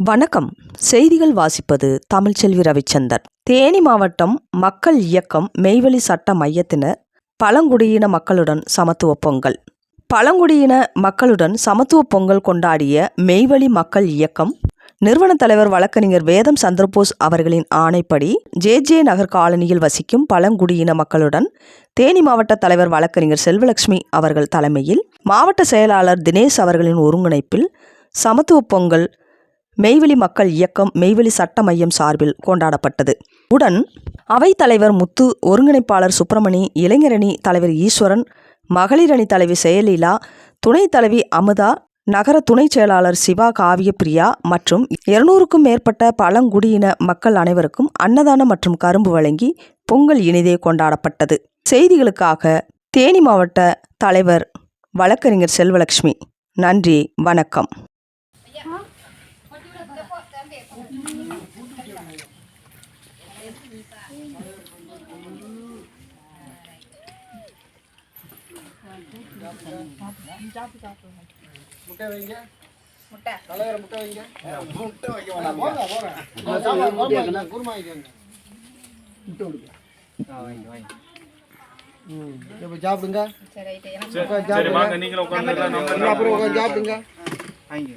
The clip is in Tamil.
வணக்கம். செய்திகள் வாசிப்பது தமிழ்ச்செல்வி ரவிச்சந்தர். தேனி மாவட்டம் மக்கள் இயக்கம் மெய்வழி சட்ட மையத்தினர் பழங்குடியின மக்களுடன் சமத்துவ பொங்கல். பழங்குடியின மக்களுடன் சமத்துவ பொங்கல் கொண்டாடிய மெய்வழி மக்கள் இயக்கம் நிறுவன தலைவர் வழக்கறிஞர் வேதம் சந்திரபோஸ் அவர்களின் ஆணைப்படி ஜே நகர் காலனியில் வசிக்கும் பழங்குடியின மக்களுடன் தேனி மாவட்ட தலைவர் வழக்கறிஞர் செல்வலட்சுமி அவர்கள் தலைமையில் மாவட்ட செயலாளர் தினேஷ் அவர்களின் ஒருங்கிணைப்பில் சமத்துவ பொங்கல் மெய்வழி மக்கள் இயக்கம் மெய்வழி சட்ட மையம் சார்பில் கொண்டாடப்பட்டது. உடன் அவைத் தலைவர் முத்து, ஒருங்கிணைப்பாளர் சுப்பிரமணி, இளைஞரணி தலைவர் ஈஸ்வரன், மகளிரணி தலைவி செயலீலா, துணைத் தலைவி அமுதா, நகர துணை செயலாளர் சிவா, காவிய பிரியா மற்றும் 200க்கும் மேற்பட்ட பழங்குடியின மக்கள் அனைவருக்கும் அன்னதானம் மற்றும் கரும்பு வழங்கி பொங்கல் இனிதே கொண்டாடப்பட்டது. செய்திகளுக்காக தேனி மாவட்ட தலைவர் வழக்கறிஞர் செல்வலட்சுமி. நன்றி, வணக்கம். முட்டை வைங்க. முட்டை தலைவர முட்டை வைங்க. முட்டை வைக்க வேணாம். போங்க. குருமா வைங்க. முட்டை கொடுங்க. வைங்க வைங்க. இப்ப சாப்பிடுங்க. சரி ரைட். சரி வாங்க நீங்களும் உட்கார்ந்து அப்புறம் சாப்பிடுங்க. வாங்க.